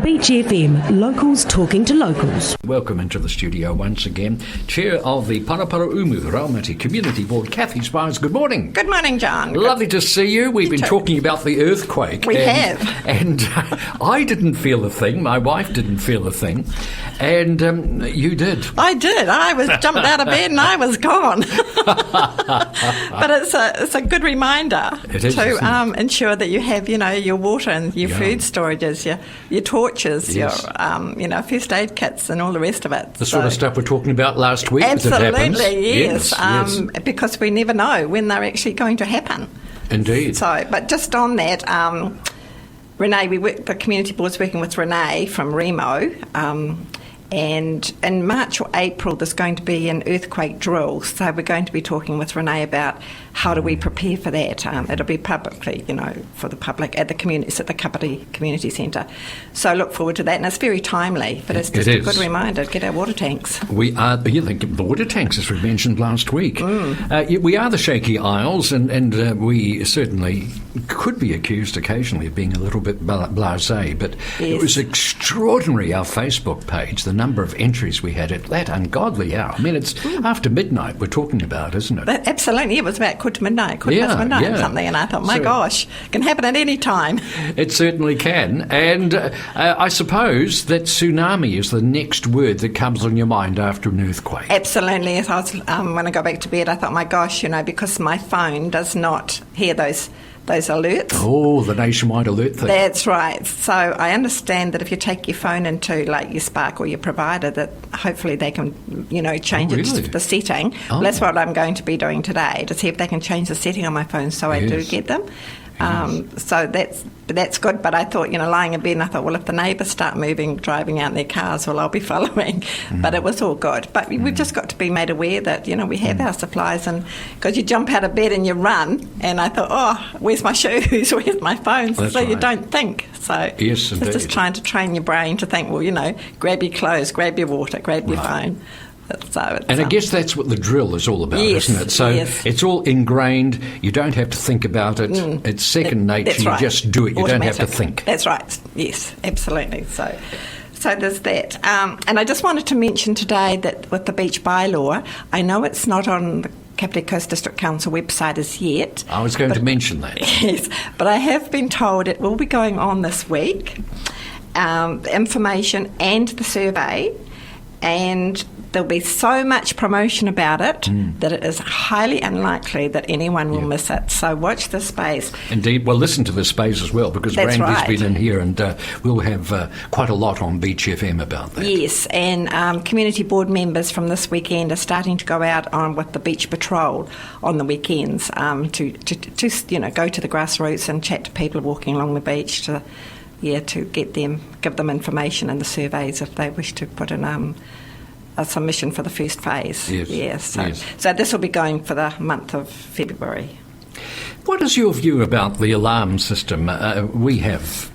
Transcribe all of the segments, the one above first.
Beach FM, locals talking to locals. Welcome into the studio once again. Chair of the Paraparaumu Raumati Community Board, Kathy Spiers. Good morning. Good morning, John. Lovely to see you. We've been talking about the earthquake. We have. And I didn't feel a thing. My wife didn't feel a thing. And you did. I did. I was jumped out of bed and I was gone. But it's a good reminder to ensure that you have, your water and your food storages, your torches, your first aid kits and all the rest of it. The sort of stuff we're talking about last week. Absolutely, yes. Because we never know when they're actually going to happen. Indeed. So, but just on that, Renee, the community board's working with Renee from Remo, and in March or April there's going to be an earthquake drill, so we're going to be talking with Renee about how do we prepare for that. It'll be publicly, for the public at the community. It's at the Kapiti Community Centre. So I look forward to that, and it's very timely, but it's just a good reminder to get our water tanks. We are, the water tanks, as we mentioned last week. We are the Shaky Isles, and we certainly could be accused occasionally of being a little bit blasé, but it was extraordinary, our Facebook page, the number of entries we had at that ungodly hour. I mean, it's after midnight we're talking about, isn't it? Absolutely. It was about quarter to midnight or something, and I thought, my gosh, it can happen at any time. It certainly can. And I suppose that tsunami is the next word that comes on your mind after an earthquake. Absolutely. As I was, when I go back to bed, I thought, my gosh, because my phone does not hear those alerts. Oh, the nationwide alert thing. That's right. So I understand that if you take your phone into your Spark or your provider, that hopefully they can, change it to the setting. Well, that's what I'm going to be doing today, to see if they can change the setting on my phone so I do get them. So that's good, but I thought, lying in bed, and I thought, well, if the neighbours start driving out in their cars, well, I'll be following. But it was all good. But we've just got to be made aware that, we have our supplies, and because you jump out of bed and you run, and I thought, oh, where's my shoes, where's my phone? You don't think. So yes, it's just trying to train your brain to think, well, grab your clothes, grab your water, grab your phone. And I guess that's what the drill is all about, isn't it? So it's all ingrained. You don't have to think about it. It's second nature. You just do it. You don't have to think. That's right. Yes, absolutely. So there's that. And I just wanted to mention today that with the beach bylaw, I know it's not on the Kapiti Coast District Council website as yet. I was going to mention that. Yes, but I have been told it will be going on this week, the information and the survey, and there'll be so much promotion about it that it is highly unlikely that anyone will miss it. So watch this space. Indeed. Well, listen to this space as well, because Randy's been in here, and we'll have quite a lot on Beach FM about that. Yes, and community board members from this weekend are starting to go out on with the beach patrol on the weekends to go to the grassroots and chat to people walking along the beach to give them information in the surveys if they wish to put in a submission for the first phase. So this will be going for the month of February. What is your view about the alarm system? We have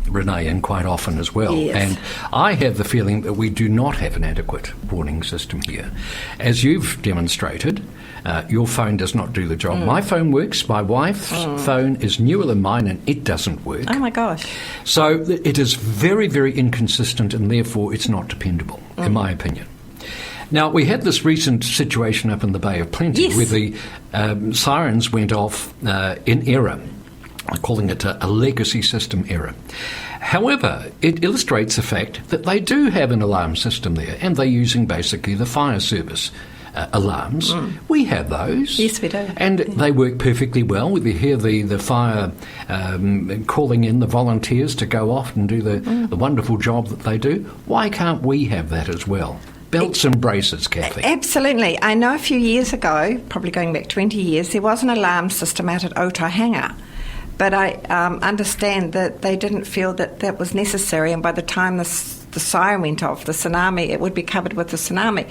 Renee in quite often as well, and I have the feeling that we do not have an adequate warning system here. As you've demonstrated, your phone does not do the job. My phone works. My wife's phone is newer than mine, and it doesn't work. Oh, my gosh. So it is very, very inconsistent, and therefore it's not dependable, in my opinion. Now, we had this recent situation up in the Bay of Plenty where the sirens went off in error, calling it a legacy system error. However, it illustrates the fact that they do have an alarm system there, and they're using basically the fire service alarms. We have those. Yes, we do. And they work perfectly well. We hear the fire calling in the volunteers to go off and do the wonderful job that they do. Why can't we have that as well? Belts and braces, Kathy. Absolutely. I know a few years ago, probably going back 20 years, there was an alarm system out at Otahanga. But I understand that they didn't feel that was necessary, and by the time the siren went off, the tsunami, it would be covered with the tsunami.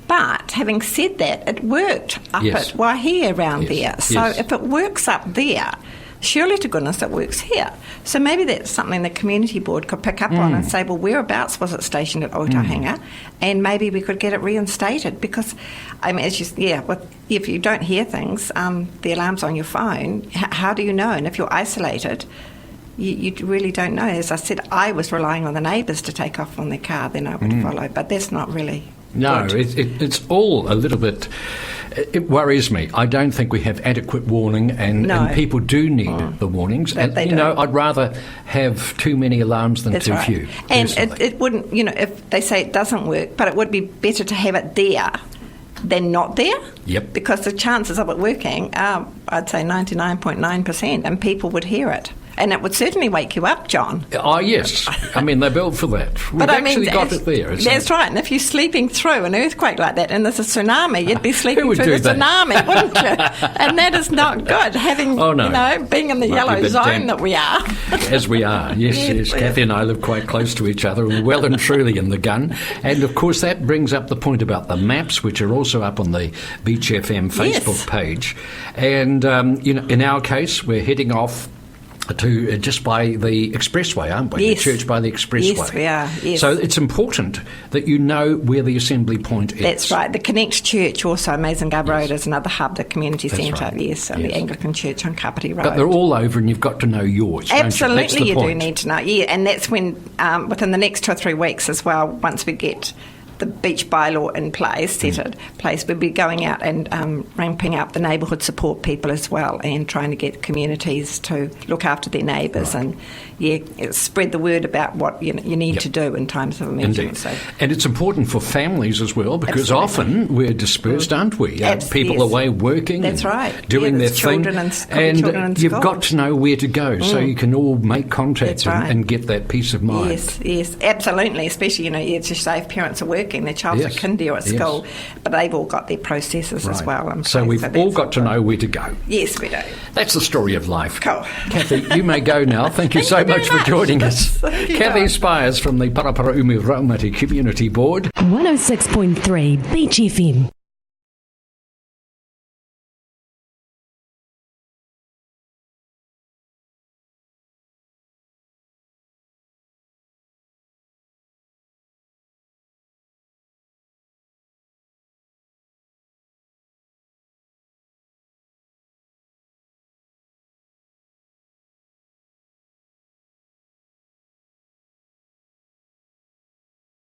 But having said that, it worked up at Waihi around there. So if it works up there, surely to goodness it works here. So maybe that's something the community board could pick up on and say, well, whereabouts was it stationed at Otahanga? And maybe we could get it reinstated, because, I mean, if you don't hear things, the alarm's on your phone, how do you know? And if you're isolated, you really don't know. As I said, I was relying on the neighbours to take off on their car, then I would follow. But that's not really good. It's all a little bit... It worries me. I don't think we have adequate warning, and people do need the warnings. But and, I'd rather have too many alarms than too few. And it wouldn't, if they say it doesn't work, but it would be better to have it there than not there. Yep. Because the chances of it working are, I'd say, 99.9%, and people would hear it. And it would certainly wake you up, John. Oh, yes. I mean, they're built for that. We've actually got it there. That's right. And if you're sleeping through an earthquake like that and there's a tsunami, you'd be sleeping through the tsunami, wouldn't you? And that is not good, having, being in the yellow zone that we are. As we are, yes. Kathy and I live quite close to each other. We're well and truly in the gun. And, of course, that brings up the point about the maps, which are also up on the Beach FM Facebook page. And, in our case, we're heading off to just by the expressway, aren't we? Yes. The church by the expressway. Yes, we are. Yes. So it's important that you know where the assembly point is. That's right. The Connect Church, also Mazengub Road, is another hub, the community centre. Right. Yes, and the Anglican Church on Kapiti Road. But they're all over, and you've got to know yours. Absolutely, don't you? you do need to know. Yeah, and that's when within the next 2 or 3 weeks as well. Once we get the beach bylaw in place, we'll be going out and ramping up the neighbourhood support people as well, and trying to get communities to look after their neighbours and spread the word about what you need to do in times of emergency. Indeed. So. And it's important for families as well, because often we're dispersed, aren't we? People away working, that's right, doing their thing, and you've got to know where to go so you can all make contact and get that peace of mind. Yes, absolutely. Especially, as you say, if parents are working, their child's at kindy or at school, but they've all got their processes as well. So we've all got to know where to go. Yes, we do. That's the story of life. Cool. Kathy, you may go now. Thank you so much for joining us. Kathy Spiers from the Paraparaumu Raumati Community Board. 106.3 Beach FM.